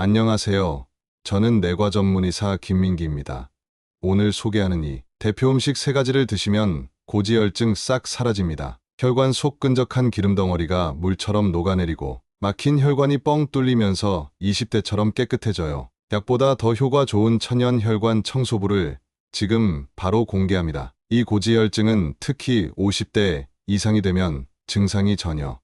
안녕하세요. 저는 내과 전문의사 김민기입니다. 오늘 소개하는 이 대표 음식 3가지를 드시면 고지혈증 싹 사라집니다. 혈관 속 끈적한 기름 덩어리가 물처럼 녹아내리고 막힌 혈관이 뻥 뚫리면서 20대처럼 깨끗해져요. 약보다 더 효과 좋은 천연 혈관 청소부를 지금 바로 공개합니다. 이 고지혈증은 특히 50대 이상이 되면 증상이 전혀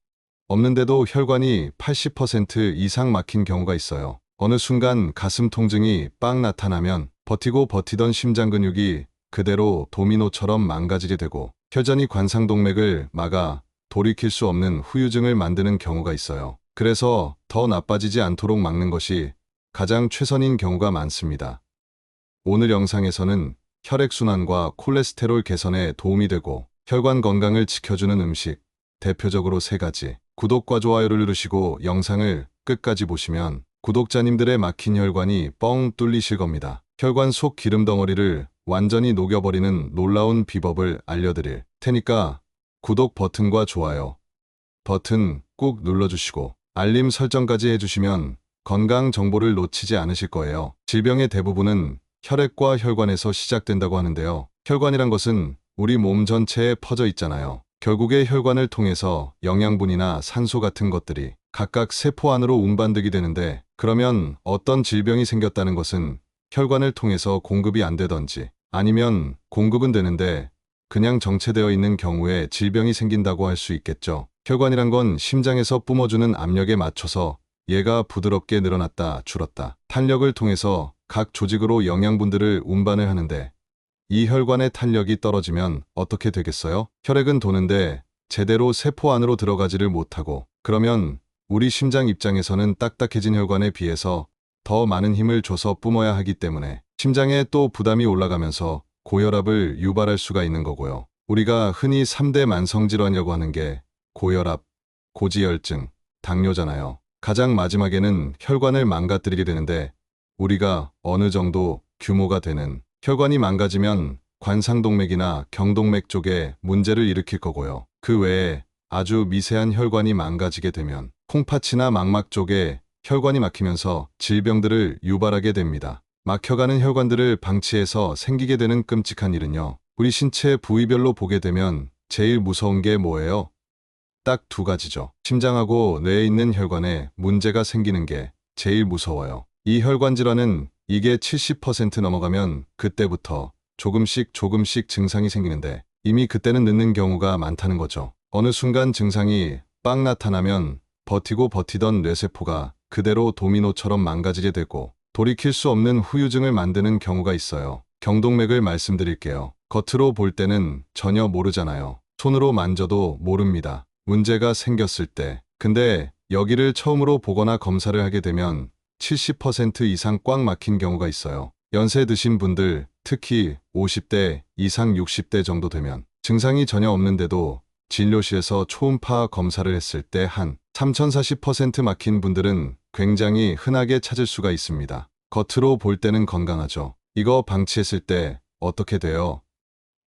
없는데도 혈관이 80% 이상 막힌 경우가 있어요. 어느 순간 가슴 통증이 빵 나타나면 버티고 버티던 심장 근육이 그대로 도미노처럼 망가지게 되고 혈전이 관상동맥을 막아 돌이킬 수 없는 후유증을 만드는 경우가 있어요. 그래서 더 나빠지지 않도록 막는 것이 가장 최선인 경우가 많습니다. 오늘 영상에서는 혈액순환과 콜레스테롤 개선에 도움이 되고 혈관 건강을 지켜주는 음식, 대표적으로 3가지. 구독과 좋아요를 누르시고 영상을 끝까지 보시면 구독자님들의 막힌 혈관이 뻥 뚫리실 겁니다. 혈관 속 기름 덩어리를 완전히 녹여버리는 놀라운 비법을 알려드릴 테니까 구독 버튼과 좋아요 버튼 꾹 눌러주시고 알림 설정까지 해주시면 건강 정보를 놓치지 않으실 거예요. 질병의 대부분은 혈액과 혈관에서 시작된다고 하는데요. 혈관이란 것은 우리 몸 전체에 퍼져 있잖아요. 결국에 혈관을 통해서 영양분이나 산소 같은 것들이 각각 세포 안으로 운반되게 되는데, 그러면 어떤 질병이 생겼다는 것은 혈관을 통해서 공급이 안 되던지 아니면 공급은 되는데 그냥 정체되어 있는 경우에 질병이 생긴다고 할 수 있겠죠. 혈관이란 건 심장에서 뿜어주는 압력에 맞춰서 얘가 부드럽게 늘어났다 줄었다 탄력을 통해서 각 조직으로 영양분들을 운반을 하는데, 이 혈관의 탄력이 떨어지면 어떻게 되겠어요? 혈액은 도는데 제대로 세포 안으로 들어가지를 못하고, 그러면 우리 심장 입장에서는 딱딱해진 혈관에 비해서 더 많은 힘을 줘서 뿜어야 하기 때문에 심장에 또 부담이 올라가면서 고혈압을 유발할 수가 있는 거고요. 우리가 흔히 3대 만성질환이라고 하는 게 고혈압, 고지혈증, 당뇨잖아요. 가장 마지막에는 혈관을 망가뜨리게 되는데, 우리가 어느 정도 규모가 되는 혈관이 망가지면 관상동맥이나 경동맥 쪽에 문제를 일으킬 거고요. 그 외에 아주 미세한 혈관이 망가지게 되면 콩팥이나 망막 쪽에 혈관이 막히면서 질병들을 유발하게 됩니다. 막혀가는 혈관들을 방치해서 생기게 되는 끔찍한 일은요, 우리 신체 부위별로 보게 되면 제일 무서운 게 뭐예요? 딱 2가지죠. 심장하고 뇌에 있는 혈관에 문제가 생기는 게 제일 무서워요. 이 혈관 질환은 이게 70% 넘어가면 그때부터 조금씩 증상이 생기는데, 이미 그때는 늦는 경우가 많다는 거죠. 어느 순간 증상이 빵 나타나면 버티고 버티던 뇌세포가 그대로 도미노처럼 망가지게 되고 돌이킬 수 없는 후유증을 만드는 경우가 있어요. 경동맥을 말씀드릴게요. 겉으로 볼 때는 전혀 모르잖아요. 손으로 만져도 모릅니다. 문제가 생겼을 때. 근데 여기를 처음으로 보거나 검사를 하게 되면 70% 이상 꽉 막힌 경우가 있어요. 연세 드신 분들, 특히 50대 이상 60대 정도 되면 증상이 전혀 없는데도 진료실에서 초음파 검사를 했을 때 한 3040% 막힌 분들은 굉장히 흔하게 찾을 수가 있습니다. 겉으로 볼 때는 건강하죠. 이거 방치했을 때 어떻게 돼요?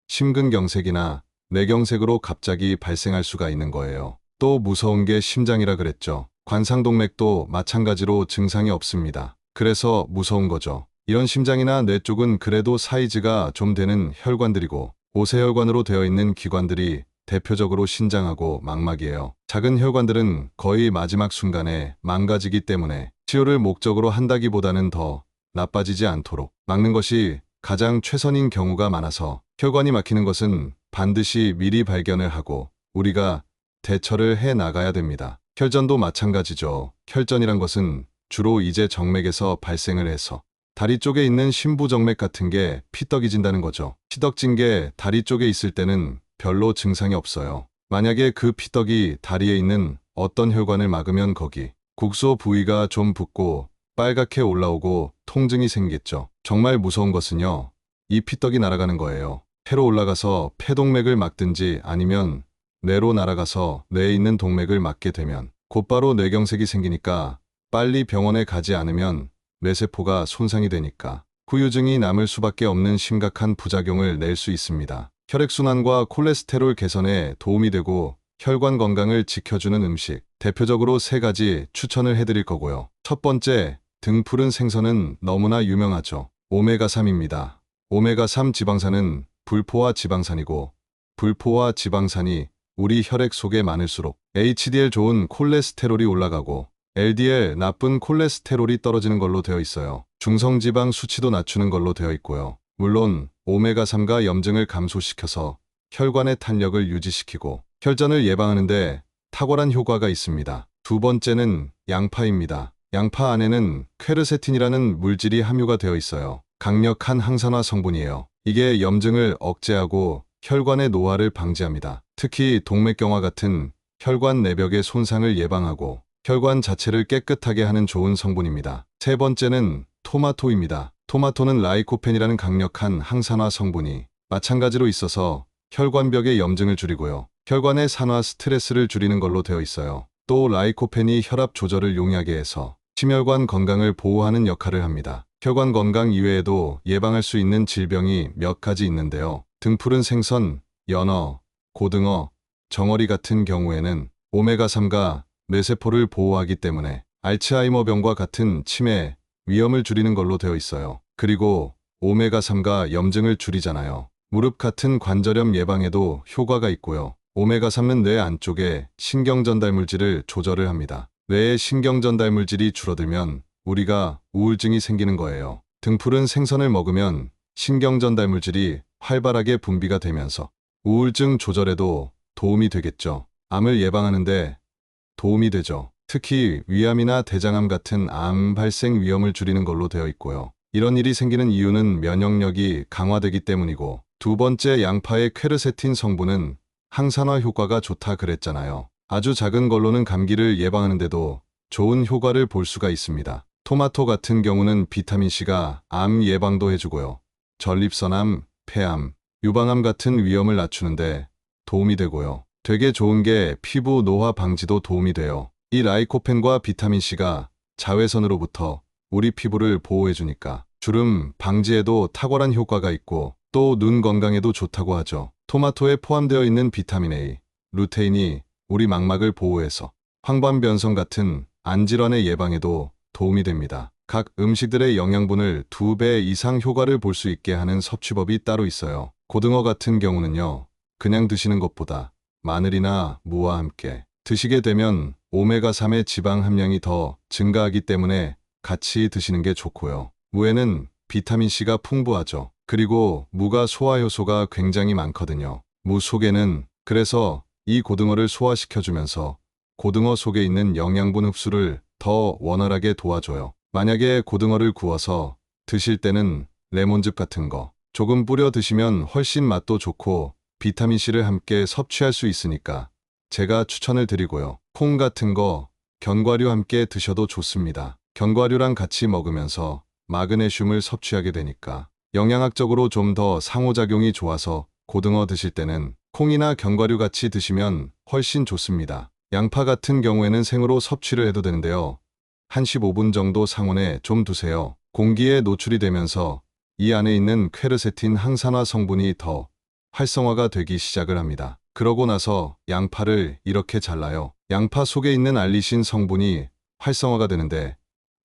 심근경색이나 뇌경색으로 갑자기 발생할 수가 있는 거예요. 또 무서운 게 심장이라 그랬죠. 관상동맥도 마찬가지로 증상이 없습니다. 그래서 무서운 거죠. 이런 심장이나 뇌 쪽은 그래도 사이즈가 좀 되는 혈관들이고, 오세혈관으로 되어 있는 기관들이 대표적으로 신장하고 망막이에요. 작은 혈관들은 거의 마지막 순간에 망가지기 때문에 치료를 목적으로 한다기보다는 더 나빠지지 않도록 막는 것이 가장 최선인 경우가 많아서, 혈관이 막히는 것은 반드시 미리 발견을 하고 우리가 대처를 해 나가야 됩니다. 혈전도 마찬가지죠. 혈전이란 것은 주로 이제 정맥에서 발생을 해서 다리 쪽에 있는 심부정맥 같은 게 피떡이진다는 거죠. 피떡진 게 다리 쪽에 있을 때는 별로 증상이 없어요. 만약에 그 피떡이 다리에 있는 어떤 혈관을 막으면 거기 국소 부위가 좀 붓고 빨갛게 올라오고 통증이 생기겠죠. 정말 무서운 것은요, 이 피떡이 날아가는 거예요. 폐로 올라가서 폐동맥을 막든지 아니면 뇌로 날아가서 뇌에 있는 동맥을 막게 되면 곧바로 뇌경색이 생기니까 빨리 병원에 가지 않으면 뇌세포가 손상이 되니까 후유증이 남을 수밖에 없는 심각한 부작용을 낼 수 있습니다. 혈액순환과 콜레스테롤 개선에 도움이 되고 혈관 건강을 지켜주는 음식, 대표적으로 3가지 추천을 해드릴 거고요. 첫 번째, 등푸른 생선은 너무나 유명하죠. 오메가3입니다. 오메가3 지방산은 불포화 지방산이고, 불포화 지방산이 우리 혈액 속에 많을수록 HDL 좋은 콜레스테롤이 올라가고 LDL 나쁜 콜레스테롤이 떨어지는 걸로 되어 있어요. 중성지방 수치도 낮추는 걸로 되어 있고요. 물론 오메가3가 염증을 감소시켜서 혈관의 탄력을 유지시키고 혈전을 예방하는데 탁월한 효과가 있습니다. 두 번째는 양파입니다. 양파 안에는 퀘르세틴이라는 물질이 함유가 되어 있어요. 강력한 항산화 성분이에요. 이게 염증을 억제하고 혈관의 노화를 방지합니다. 특히 동맥경화 같은 혈관 내벽의 손상을 예방하고 혈관 자체를 깨끗하게 하는 좋은 성분입니다. 세 번째는 토마토입니다. 토마토는 라이코펜이라는 강력한 항산화 성분이 마찬가지로 있어서 혈관벽의 염증을 줄이고요. 혈관의 산화 스트레스를 줄이는 걸로 되어 있어요. 또 라이코펜이 혈압 조절을 용이하게 해서 심혈관 건강을 보호하는 역할을 합니다. 혈관 건강 이외에도 예방할 수 있는 질병이 몇 가지 있는데요. 등푸른 생선, 연어, 고등어, 정어리 같은 경우에는 오메가3가 뇌세포를 보호하기 때문에 알츠하이머병과 같은 치매 위험을 줄이는 걸로 되어 있어요. 그리고 오메가3가 염증을 줄이잖아요. 무릎 같은 관절염 예방에도 효과가 있고요. 오메가3은 뇌 안쪽에 신경전달물질을 조절을 합니다. 뇌의 신경전달물질이 줄어들면 우리가 우울증이 생기는 거예요. 등푸른 생선을 먹으면 신경전달물질이 활발하게 분비가 되면서 우울증 조절에도 도움이 되겠죠. 암을 예방하는데 도움이 되죠. 특히 위암이나 대장암 같은 암 발생 위험을 줄이는 걸로 되어 있고요. 이런 일이 생기는 이유는 면역력이 강화되기 때문이고, 두 번째 양파의 퀘르세틴 성분은 항산화 효과가 좋다 그랬잖아요. 아주 작은 걸로는 감기를 예방하는데도 좋은 효과를 볼 수가 있습니다. 토마토 같은 경우는 비타민C가 암 예방도 해주고요. 전립선암, 폐암, 유방암 같은 위험을 낮추는데 도움이 되고요. 되게 좋은 게 피부 노화 방지도 도움이 돼요. 이 라이코펜과 비타민C가 자외선으로부터 우리 피부를 보호해주니까 주름 방지에도 탁월한 효과가 있고 또 눈 건강에도 좋다고 하죠. 토마토에 포함되어 있는 비타민 A, 루테인이 우리 망막을 보호해서 황반변성 같은 안질환의 예방에도 도움이 됩니다. 각 음식들의 영양분을 2배 이상 효과를 볼 수 있게 하는 섭취법이 따로 있어요. 고등어 같은 경우는요, 그냥 드시는 것보다 마늘이나 무와 함께 드시게 되면 오메가3의 지방 함량이 더 증가하기 때문에 같이 드시는 게 좋고요. 무에는 비타민C가 풍부하죠. 그리고 무가 소화효소가 굉장히 많거든요. 무 속에는 그래서 이 고등어를 소화시켜주면서 고등어 속에 있는 영양분 흡수를 더 원활하게 도와줘요. 만약에 고등어를 구워서 드실 때는 레몬즙 같은 거 조금 뿌려 드시면 훨씬 맛도 좋고 비타민C를 함께 섭취할 수 있으니까 제가 추천을 드리고요. 콩 같은 거 견과류 함께 드셔도 좋습니다. 견과류랑 같이 먹으면서 마그네슘을 섭취하게 되니까 영양학적으로 좀 더 상호작용이 좋아서 고등어 드실 때는 콩이나 견과류 같이 드시면 훨씬 좋습니다. 양파 같은 경우에는 생으로 섭취를 해도 되는데요. 한 15분 정도 상온에 좀 두세요. 공기에 노출이 되면서 이 안에 있는 퀘르세틴 항산화 성분이 더 활성화가 되기 시작을 합니다. 그러고 나서 양파를 이렇게 잘라요. 양파 속에 있는 알리신 성분이 활성화가 되는데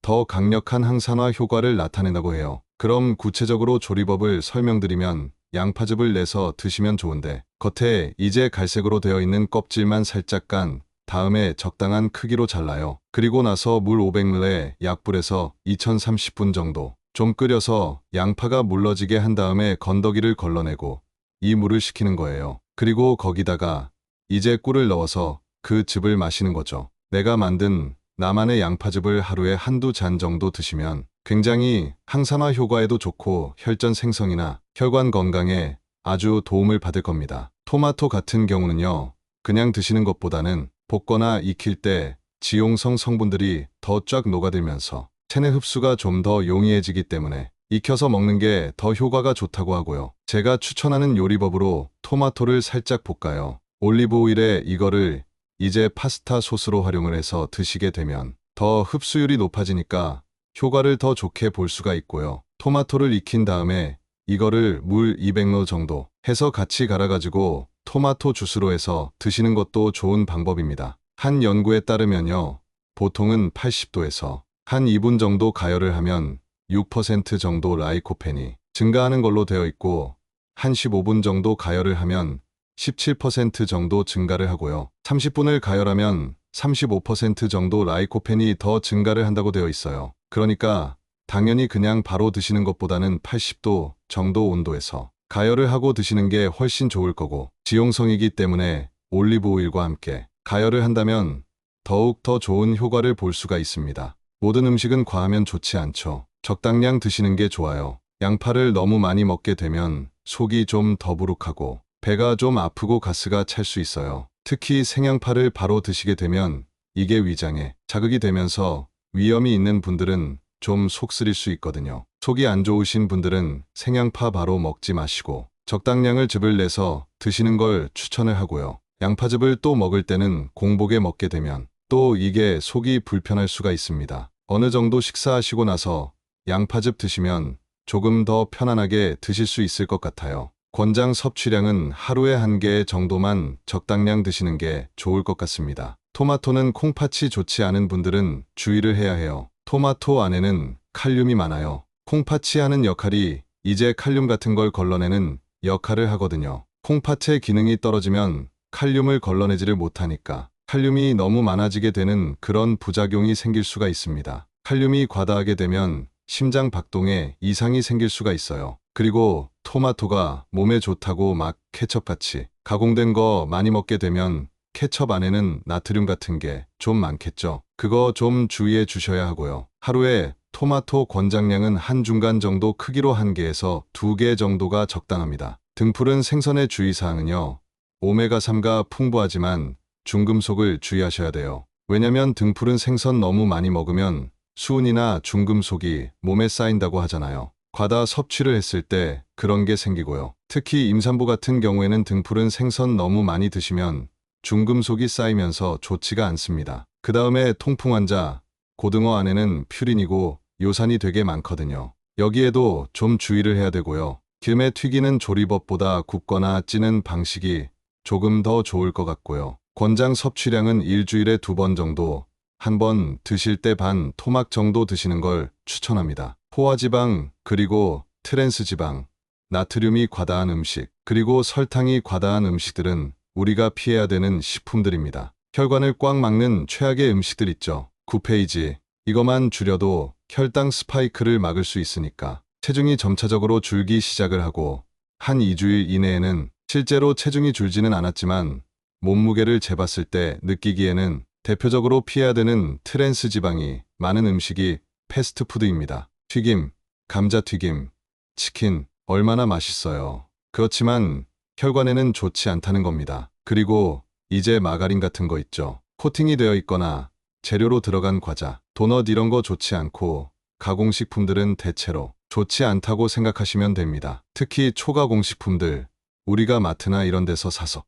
더 강력한 항산화 효과를 나타낸다고 해요. 그럼 구체적으로 조리법을 설명드리면 양파즙을 내서 드시면 좋은데 겉에 이제 갈색으로 되어 있는 껍질만 살짝 깐 다음에 적당한 크기로 잘라요. 그리고 나서 물 500ml에 약불에서 2030분 정도 좀 끓여서 양파가 물러지게 한 다음에 건더기를 걸러내고 이 물을 식히는 거예요. 그리고 거기다가 이제 꿀을 넣어서 그 즙을 마시는 거죠. 내가 만든 나만의 양파즙을 하루에 한두 잔 정도 드시면 굉장히 항산화 효과에도 좋고 혈전 생성이나 혈관 건강에 아주 도움을 받을 겁니다. 토마토 같은 경우는요, 그냥 드시는 것보다는 볶거나 익힐 때 지용성 성분들이 더 쫙 녹아들면서 체내 흡수가 좀 더 용이해지기 때문에 익혀서 먹는 게 더 효과가 좋다고 하고요. 제가 추천하는 요리법으로 토마토를 살짝 볶아요. 올리브 오일에 이거를 이제 파스타 소스로 활용을 해서 드시게 되면 더 흡수율이 높아지니까 효과를 더 좋게 볼 수가 있고요. 토마토를 익힌 다음에 이거를 물 200ml 정도 해서 같이 갈아가지고 토마토 주스로 해서 드시는 것도 좋은 방법입니다. 한 연구에 따르면요, 보통은 80도에서 한 2분 정도 가열을 하면 6% 정도 라이코펜이 증가하는 걸로 되어 있고, 한 15분 정도 가열을 하면 17% 정도 증가를 하고요. 30분을 가열하면 35% 정도 라이코펜이 더 증가를 한다고 되어 있어요. 그러니까 당연히 그냥 바로 드시는 것보다는 80도 정도 온도에서 가열을 하고 드시는 게 훨씬 좋을 거고, 지용성이기 때문에 올리브 오일과 함께 가열을 한다면 더욱 더 좋은 효과를 볼 수가 있습니다. 모든 음식은 과하면 좋지 않죠. 적당량 드시는 게 좋아요. 양파를 너무 많이 먹게 되면 속이 좀 더부룩하고 배가 좀 아프고 가스가 찰 수 있어요. 특히 생양파를 바로 드시게 되면 이게 위장에 자극이 되면서 위염이 있는 분들은 좀 속 쓰릴 수 있거든요. 속이 안 좋으신 분들은 생양파 바로 먹지 마시고 적당량을 즙을 내서 드시는 걸 추천을 하고요. 양파즙을 또 먹을 때는 공복에 먹게 되면 또 이게 속이 불편할 수가 있습니다. 어느 정도 식사하시고 나서 양파즙 드시면 조금 더 편안하게 드실 수 있을 것 같아요. 권장 섭취량은 하루에 1개 정도만 적당량 드시는 게 좋을 것 같습니다. 토마토는 콩팥이 좋지 않은 분들은 주의를 해야 해요. 토마토 안에는 칼륨이 많아요. 콩팥이 하는 역할이 이제 칼륨 같은 걸 걸러내는 역할을 하거든요. 콩팥의 기능이 떨어지면 칼륨을 걸러내지를 못하니까 칼륨이 너무 많아지게 되는 그런 부작용이 생길 수가 있습니다. 칼륨이 과다하게 되면 심장 박동에 이상이 생길 수가 있어요. 그리고 토마토가 몸에 좋다고 막 케첩같이 가공된 거 많이 먹게 되면 케첩 안에는 나트륨 같은 게 좀 많겠죠. 그거 좀 주의해 주셔야 하고요. 하루에 토마토 권장량은 한 중간 정도 크기로 1개에서 2개 정도가 적당합니다. 등푸른 생선의 주의사항은요. 오메가3가 풍부하지만 중금속을 주의하셔야 돼요. 왜냐면 등푸른 생선 너무 많이 먹으면 수은이나 중금속이 몸에 쌓인다고 하잖아요. 과다 섭취를 했을 때 그런 게 생기고요. 특히 임산부 같은 경우에는 등푸른 생선 너무 많이 드시면 중금속이 쌓이면서 좋지가 않습니다. 그 다음에 통풍 환자, 고등어 안에는 퓨린이고 요산이 되게 많거든요. 여기에도 좀 주의를 해야 되고요. 김에 튀기는 조리법보다 굽거나 찌는 방식이 조금 더 좋을 것 같고요. 권장 섭취량은 일주일에 2번 정도, 한 번 드실 때 반 토막 정도 드시는 걸 추천합니다. 포화지방, 그리고 트랜스지방, 나트륨이 과다한 음식, 그리고 설탕이 과다한 음식들은 우리가 피해야 되는 식품들입니다. 혈관을 꽉 막는 최악의 음식들 있죠. 9페이지. 이것만 줄여도 혈당 스파이크를 막을 수 있으니까. 체중이 점차적으로 줄기 시작을 하고 한 2주일 이내에는 실제로 체중이 줄지는 않았지만 몸무게를 재봤을 때 느끼기에는 대표적으로 피해야 되는 트랜스 지방이 많은 음식이 패스트푸드입니다. 튀김, 감자튀김, 치킨 얼마나 맛있어요. 그렇지만 혈관에는 좋지 않다는 겁니다. 그리고 이제 마가린 같은 거 있죠. 코팅이 되어 있거나 재료로 들어간 과자, 도넛 이런 거 좋지 않고 가공식품들은 대체로 좋지 않다고 생각하시면 됩니다. 특히 초가공식품들, 우리가 마트나 이런 데서 사서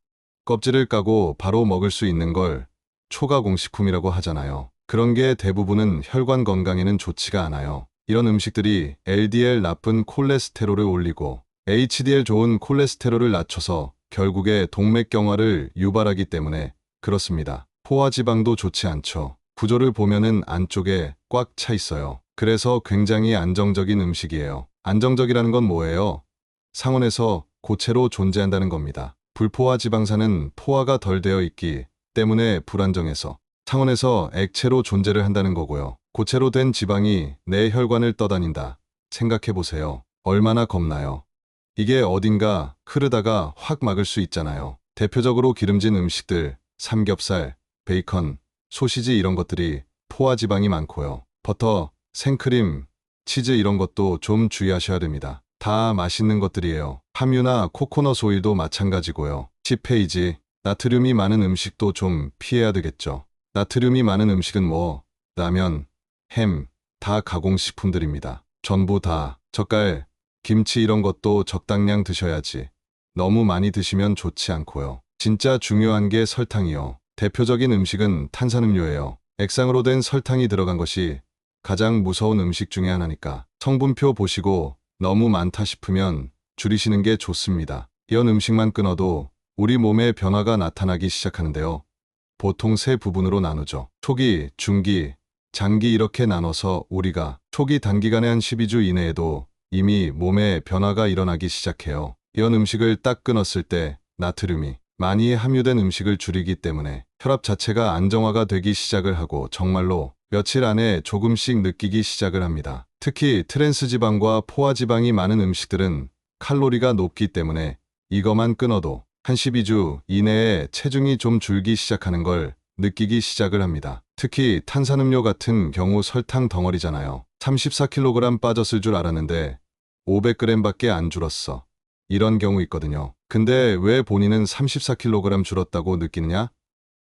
껍질을 까고 바로 먹을 수 있는 걸 초가공식품이라고 하잖아요. 그런 게 대부분은 혈관 건강에는 좋지가 않아요. 이런 음식들이 LDL 나쁜 콜레스테롤을 올리고 HDL 좋은 콜레스테롤을 낮춰서 결국에 동맥경화를 유발하기 때문에 그렇습니다. 포화지방도 좋지 않죠. 구조를 보면은 안쪽에 꽉 차 있어요. 그래서 굉장히 안정적인 음식이에요. 안정적이라는 건 뭐예요? 상온에서 고체로 존재한다는 겁니다. 불포화 지방산은 포화가 덜 되어 있기 때문에 불안정해서 상온에서 액체로 존재를 한다는 거고요. 고체로 된 지방이 내 혈관을 떠다닌다. 생각해 보세요. 얼마나 겁나요? 이게 어딘가 흐르다가 확 막을 수 있잖아요. 대표적으로 기름진 음식들, 삼겹살, 베이컨, 소시지 이런 것들이 포화 지방이 많고요. 버터, 생크림, 치즈 이런 것도 좀 주의하셔야 됩니다. 다 맛있는 것들이에요. 함유나 코코넛 오일도 마찬가지고요. 10페이지. 나트륨이 많은 음식도 좀 피해야 되겠죠. 나트륨이 많은 음식은 뭐 라면, 햄, 다 가공식품들입니다. 전부 다 젓갈, 김치 이런 것도 적당량 드셔야지. 너무 많이 드시면 좋지 않고요. 진짜 중요한 게 설탕이요. 대표적인 음식은 탄산음료예요. 액상으로 된 설탕이 들어간 것이 가장 무서운 음식 중에 하나니까 성분표 보시고 너무 많다 싶으면 줄이시는 게 좋습니다. 이런 음식만 끊어도 우리 몸에 변화가 나타나기 시작하는데요. 보통 세 부분으로 나누죠. 초기, 중기, 장기 이렇게 나눠서 우리가 초기 단기간에 한 12주 이내에도 이미 몸에 변화가 일어나기 시작해요. 이런 음식을 딱 끊었을 때 나트륨이 많이 함유된 음식을 줄이기 때문에 혈압 자체가 안정화가 되기 시작을 하고 정말로 며칠 안에 조금씩 느끼기 시작을 합니다. 특히 트랜스 지방과 포화 지방이 많은 음식들은 칼로리가 높기 때문에 이것만 끊어도 한 12주 이내에 체중이 좀 줄기 시작하는 걸 느끼기 시작을 합니다. 특히 탄산음료 같은 경우 설탕 덩어리잖아요. 34kg 빠졌을 줄 알았는데 500g밖에 안 줄었어. 이런 경우 있거든요. 근데 왜 본인은 34kg 줄었다고 느끼느냐?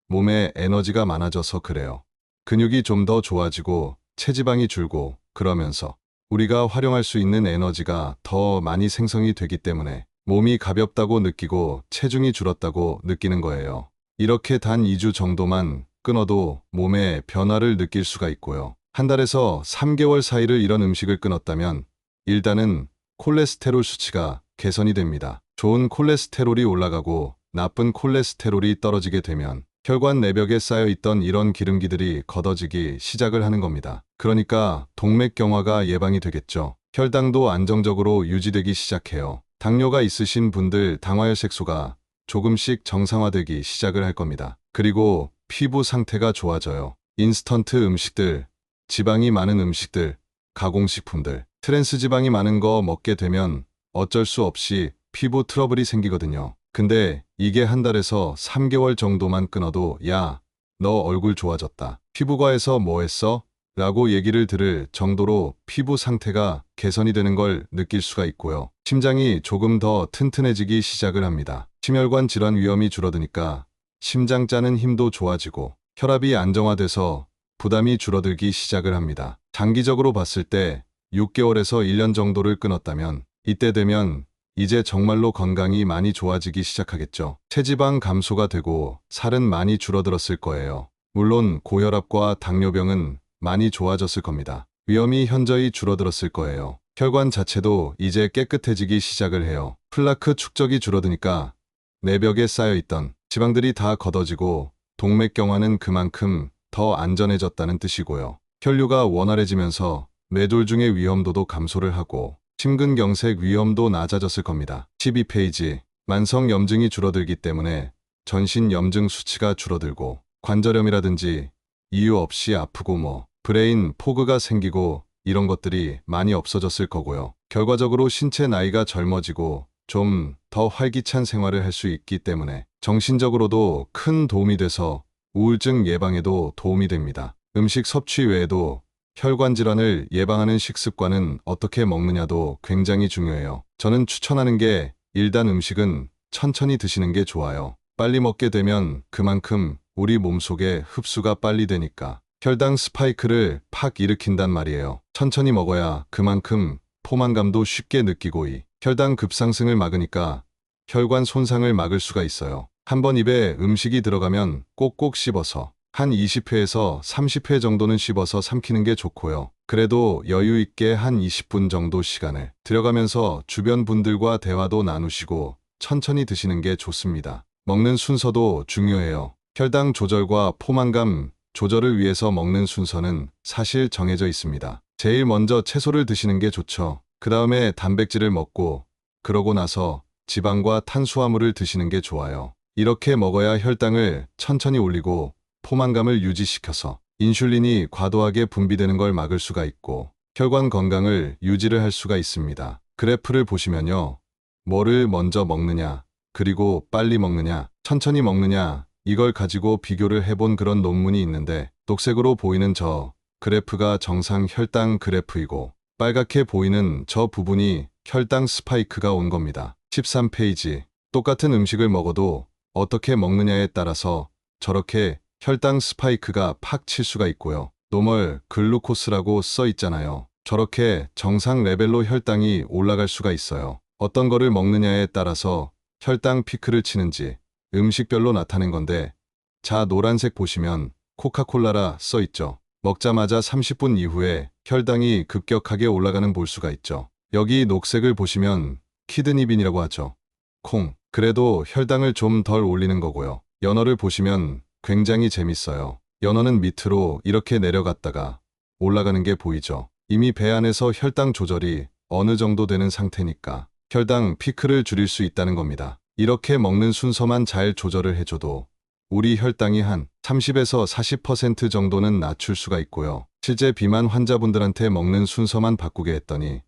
몸에 에너지가 많아져서 그래요. 근육이 좀 더 좋아지고 체지방이 줄고 그러면서 우리가 활용할 수 있는 에너지가 더 많이 생성이 되기 때문에 몸이 가볍다고 느끼고 체중이 줄었다고 느끼는 거예요. 이렇게 단 2주 정도만 끊어도 몸에 변화를 느낄 수가 있고요. 한 달에서 3개월 사이를 이런 음식을 끊었다면 일단은 콜레스테롤 수치가 개선이 됩니다. 좋은 콜레스테롤이 올라가고 나쁜 콜레스테롤이 떨어지게 되면 혈관 내벽에 쌓여있던 이런 기름기들이 걷어지기 시작을 하는 겁니다. 그러니까 동맥경화가 예방이 되겠죠. 혈당도 안정적으로 유지되기 시작해요. 당뇨가 있으신 분들 당화혈색소가 조금씩 정상화되기 시작을 할 겁니다. 그리고 피부 상태가 좋아져요. 인스턴트 음식들, 지방이 많은 음식들, 가공식품들, 트랜스 지방이 많은 거 먹게 되면 어쩔 수 없이 피부 트러블이 생기거든요. 근데 이게 한 달에서 3개월 정도만 끊어도 야, 너 얼굴 좋아졌다. 피부과에서 뭐 했어? 라고 얘기를 들을 정도로 피부 상태가 개선이 되는 걸 느낄 수가 있고요. 심장이 조금 더 튼튼해지기 시작을 합니다. 심혈관 질환 위험이 줄어드니까 심장 짜는 힘도 좋아지고 혈압이 안정화돼서 부담이 줄어들기 시작을 합니다. 장기적으로 봤을 때 6개월에서 1년 정도를 끊었다면 이때 되면 이제 정말로 건강이 많이 좋아지기 시작하겠죠. 체지방 감소가 되고 살은 많이 줄어들었을 거예요. 물론 고혈압과 당뇨병은 많이 좋아졌을 겁니다. 위험이 현저히 줄어들었을 거예요. 혈관 자체도 이제 깨끗해지기 시작을 해요. 플라크 축적이 줄어드니까 내벽에 쌓여있던 지방들이 다 걷어지고 동맥경화는 그만큼 더 안전해졌다는 뜻이고요. 혈류가 원활해지면서 뇌졸 중의 위험도도 감소를 하고 심근경색 위험도 낮아졌을 겁니다. 12페이지. 만성 염증이 줄어들기 때문에 전신 염증 수치가 줄어들고 관절염이라든지 이유 없이 아프고 브레인 포그가 생기고 이런 것들이 많이 없어졌을 거고요. 결과적으로 신체 나이가 젊어지고 좀 더 활기찬 생활을 할 수 있기 때문에 정신적으로도 큰 도움이 돼서 우울증 예방에도 도움이 됩니다. 음식 섭취 외에도 혈관 질환을 예방하는 식습관은 어떻게 먹느냐도 굉장히 중요해요. 저는 추천하는 게 일단 음식은 천천히 드시는 게 좋아요. 빨리 먹게 되면 그만큼 우리 몸속에 흡수가 빨리 되니까 혈당 스파이크를 팍 일으킨단 말이에요. 천천히 먹어야 그만큼 포만감도 쉽게 느끼고 혈당 급상승을 막으니까 혈관 손상을 막을 수가 있어요. 한번 입에 음식이 들어가면 꼭꼭 씹어서 한 20회에서 30회 정도는 씹어서 삼키는 게 좋고요. 그래도 여유 있게 한 20분 정도 시간을 들여가면서 주변 분들과 대화도 나누시고 천천히 드시는 게 좋습니다. 먹는 순서도 중요해요. 혈당 조절과 포만감 조절을 위해서 먹는 순서는 사실 정해져 있습니다. 제일 먼저 채소를 드시는 게 좋죠. 그 다음에 단백질을 먹고 그러고 나서 지방과 탄수화물을 드시는 게 좋아요. 이렇게 먹어야 혈당을 천천히 올리고 포만감을 유지시켜서 인슐린이 과도하게 분비되는 걸 막을 수가 있고 혈관 건강을 유지를 할 수가 있습니다. 그래프를 보시면요. 뭐를 먼저 먹느냐, 그리고 빨리 먹느냐, 천천히 먹느냐 이걸 가지고 비교를 해본 그런 논문이 있는데 녹색으로 보이는 저 그래프가 정상 혈당 그래프이고 빨갛게 보이는 저 부분이 혈당 스파이크가 온 겁니다. 13페이지. 똑같은 음식을 먹어도 어떻게 먹느냐에 따라서 저렇게 혈당 스파이크가 팍 칠 수가 있고요. 노멀 글루코스라고 써 있잖아요. 저렇게 정상 레벨로 혈당이 올라갈 수가 있어요. 어떤 거를 먹느냐에 따라서 혈당 피크를 치는지 음식별로 나타낸 건데 자 노란색 보시면 코카콜라라 써 있죠. 먹자마자 30분 이후에 혈당이 급격하게 올라가는 볼 수가 있죠. 여기 녹색을 보시면 키드니빈이라고 하죠. 콩. 그래도 혈당을 좀 덜 올리는 거고요. 연어를 보시면 굉장히 재밌어요. 연어는 밑으로 이렇게 내려갔다가 올라가는 게 보이죠. 이미 배 안에서 혈당 조절이 어느 정도 되는 상태니까 혈당 피크를 줄일 수 있다는 겁니다. 이렇게 먹는 순서만 잘 조절을 해줘도 우리 혈당이 한 30에서 40% 정도는 낮출 수가 있고요. 실제 비만 환자분들한테 먹는 순서만 바꾸게 했더니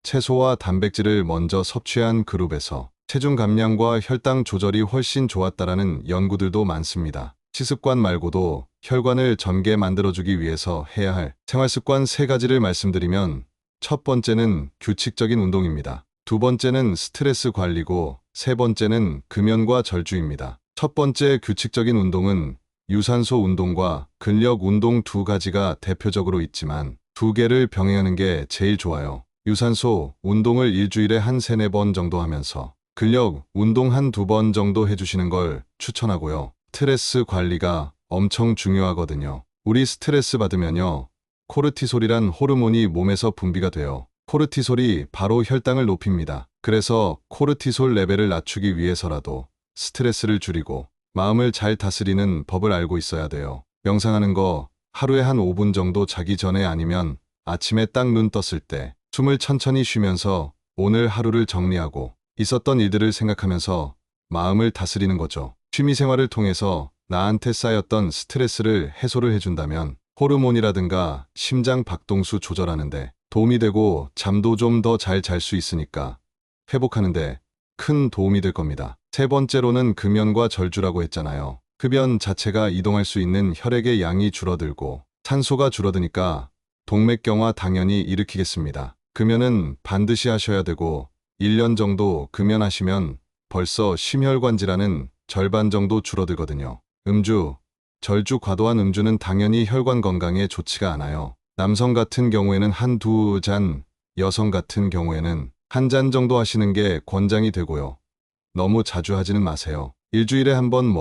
채소와 단백질을 먼저 섭취한 그룹에서 체중 감량과 혈당 조절이 훨씬 좋았다라는 연구들도 많습니다. 식습관 말고도 혈관을 젊게 만들어주기 위해서 해야 할 생활습관 3가지를 말씀드리면 첫 번째는 규칙적인 운동입니다. 두 번째는 스트레스 관리고 세 번째는 금연과 절주입니다. 첫 번째 규칙적인 운동은 유산소 운동과 근력 운동 2가지가 대표적으로 있지만 2개를 병행하는 게 제일 좋아요. 유산소 운동을 일주일에 한 3-4번 정도 하면서 근력 운동 한 2번 정도 해주시는 걸 추천하고요. 스트레스 관리가 엄청 중요하거든요. 우리 스트레스 받으면요. 코르티솔이란 호르몬이 몸에서 분비가 돼요. 코르티솔이 바로 혈당을 높입니다. 그래서 코르티솔 레벨을 낮추기 위해서라도 스트레스를 줄이고 마음을 잘 다스리는 법을 알고 있어야 돼요. 명상하는 거 하루에 한 5분 정도 자기 전에 아니면 아침에 딱 눈 떴을 때 숨을 천천히 쉬면서 오늘 하루를 정리하고 있었던 일들을 생각하면서 마음을 다스리는 거죠. 취미생활을 통해서 나한테 쌓였던 스트레스를 해소를 해준다면 호르몬이라든가 심장 박동수 조절하는데 도움이 되고 잠도 좀 더 잘 잘 수 있으니까 회복하는데 큰 도움이 될 겁니다. 세 번째로는 금연과 절주라고 했잖아요. 흡연 자체가 이동할 수 있는 혈액의 양이 줄어들고 산소가 줄어드니까 동맥경화 당연히 일으키겠습니다. 금연은 반드시 하셔야 되고 1년 정도 금연하시면 벌써 심혈관 질환은 절반 정도 줄어들거든요. 음주, 절주 과도한 음주는 당연히 혈관 건강에 좋지가 않아요. 남성 같은 경우에는 한두 잔, 여성 같은 경우에는 한 잔 정도 하시는 게 권장이 되고요. 너무 자주 하지는 마세요. 일주일에 한 번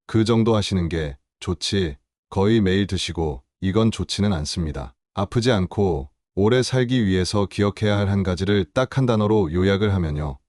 그 정도 하시는 게 좋지 거의 매일 드시고 이건 좋지는 않습니다. 아프지 않고 오래 살기 위해서 기억해야 할 한 가지를 딱 한 단어로 요약을 하면요.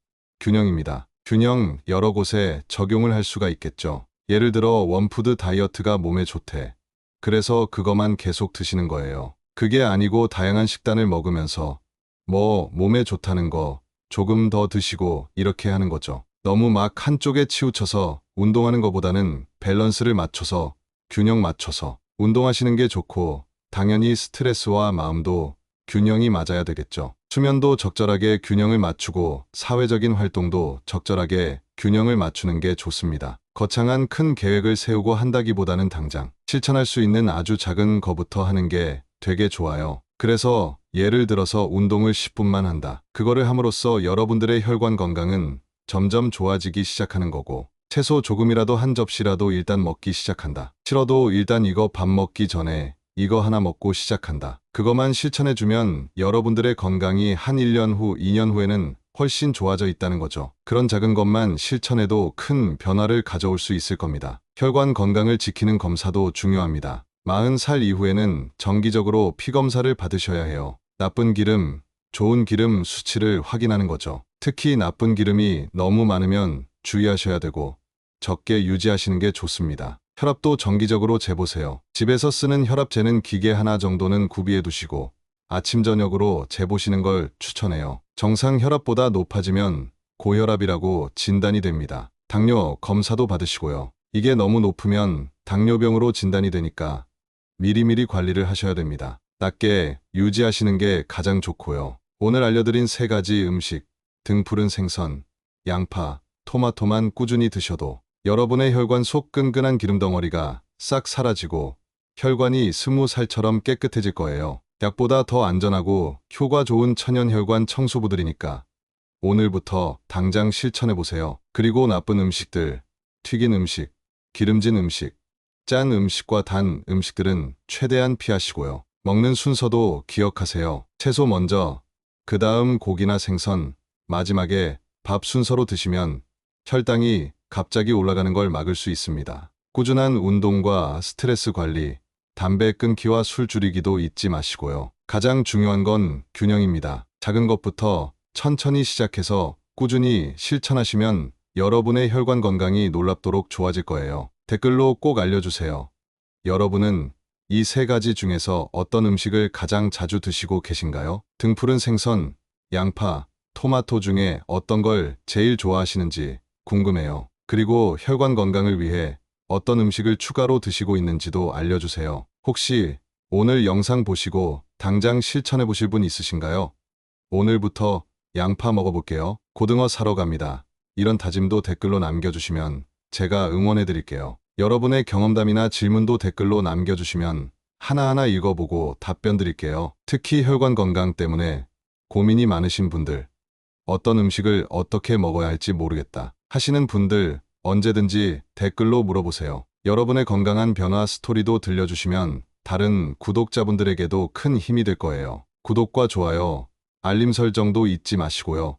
균형입니다. 균형 여러 곳에 적용을 할 수가 있겠죠. 예를 들어 원푸드 다이어트가 몸에 좋대. 그래서 그것만 계속 드시는 거예요. 그게 아니고 다양한 식단을 먹으면서 몸에 좋다는 거 조금 더 드시고 이렇게 하는 거죠. 너무 막 한쪽에 치우쳐서 운동하는 것보다는 밸런스를 맞춰서 균형 맞춰서 운동하시는 게 좋고 당연히 스트레스와 마음도 균형이 맞아야 되겠죠. 수면도 적절하게 균형을 맞추고 사회적인 활동도 적절하게 균형을 맞추는 게 좋습니다. 거창한 큰 계획을 세우고 한다기보다는 당장 실천할 수 있는 아주 작은 거부터 하는 게 되게 좋아요. 그래서 예를 들어서 운동을 10분만 한다. 그거를 함으로써 여러분들의 혈관 건강은 점점 좋아지기 시작하는 거고 채소 조금이라도 한 접시라도 일단 먹기 시작한다. 싫어도 일단 이거 밥 먹기 전에 이거 하나 먹고 시작한다. 그것만 실천해주면 여러분들의 건강이 한 1년 후, 2년 후에는 훨씬 좋아져 있다는 거죠. 그런 작은 것만 실천해도 큰 변화를 가져올 수 있을 겁니다. 혈관 건강을 지키는 검사도 중요합니다. 40살 이후에는 정기적으로 피검사를 받으셔야 해요. 나쁜 기름, 좋은 기름 수치를 확인하는 거죠. 특히 나쁜 기름이 너무 많으면 주의하셔야 되고 적게 유지하시는 게 좋습니다. 혈압도 정기적으로 재보세요. 집에서 쓰는 혈압 재는 기계 하나 정도는 구비해 두시고 아침 저녁으로 재보시는 걸 추천해요. 정상 혈압보다 높아지면 고혈압이라고 진단이 됩니다. 당뇨 검사도 받으시고요. 이게 너무 높으면 당뇨병으로 진단이 되니까 미리미리 관리를 하셔야 됩니다. 낮게 유지하시는 게 가장 좋고요. 오늘 알려드린 3가지 음식, 등푸른 생선, 양파, 토마토만 꾸준히 드셔도 여러분의 혈관 속 끈끈한 기름덩어리가 싹 사라지고 혈관이 20살처럼 깨끗해질 거예요. 약보다 더 안전하고 효과 좋은 천연혈관 청소부들이니까 오늘부터 당장 실천해보세요. 그리고 나쁜 음식들, 튀긴 음식, 기름진 음식, 짠 음식과 단 음식들은 최대한 피하시고요. 먹는 순서도 기억하세요. 채소 먼저, 그 다음 고기나 생선, 마지막에 밥 순서로 드시면 혈당이 갑자기 올라가는 걸 막을 수 있습니다. 꾸준한 운동과 스트레스 관리, 담배 끊기와 술 줄이기도 잊지 마시고요. 가장 중요한 건 균형입니다. 작은 것부터 천천히 시작해서 꾸준히 실천하시면 여러분의 혈관 건강이 놀랍도록 좋아질 거예요. 댓글로 꼭 알려주세요. 여러분은 이 세 가지 중에서 어떤 음식을 가장 자주 드시고 계신가요? 등푸른 생선, 양파, 토마토 중에 어떤 걸 제일 좋아하시는지 궁금해요. 그리고 혈관 건강을 위해 어떤 음식을 추가로 드시고 있는지도 알려주세요. 혹시 오늘 영상 보시고 당장 실천해 보실 분 있으신가요? 오늘부터 양파 먹어볼게요. 고등어 사러 갑니다. 이런 다짐도 댓글로 남겨주시면 제가 응원해 드릴게요. 여러분의 경험담이나 질문도 댓글로 남겨주시면 하나하나 읽어보고 답변 드릴게요. 특히 혈관 건강 때문에 고민이 많으신 분들, 어떤 음식을 어떻게 먹어야 할지 모르겠다 하시는 분들 언제든지 댓글로 물어보세요. 여러분의 건강한 변화 스토리도 들려주시면 다른 구독자분들에게도 큰 힘이 될 거예요. 구독과 좋아요, 알림 설정도 잊지 마시고요.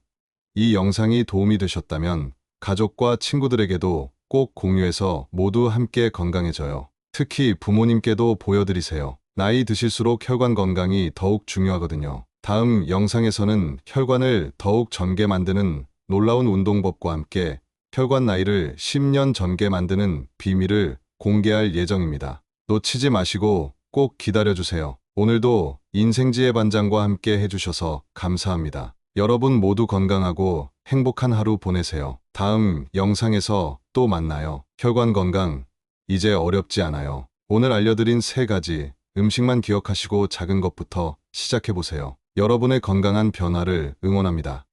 이 영상이 도움이 되셨다면 가족과 친구들에게도 꼭 공유해서 모두 함께 건강해져요. 특히 부모님께도 보여드리세요. 나이 드실수록 혈관 건강이 더욱 중요하거든요. 다음 영상에서는 혈관을 더욱 젊게 만드는 놀라운 운동법과 함께 혈관 나이를 10년 젊게 만드는 비밀을 공개할 예정입니다. 놓치지 마시고 꼭 기다려주세요. 오늘도 인생지혜 반장과 함께 해주셔서 감사합니다. 여러분 모두 건강하고 행복한 하루 보내세요. 다음 영상에서 또 만나요. 혈관 건강, 이제 어렵지 않아요. 오늘 알려드린 세 가지 음식만 기억하시고 작은 것부터 시작해보세요. 여러분의 건강한 변화를 응원합니다.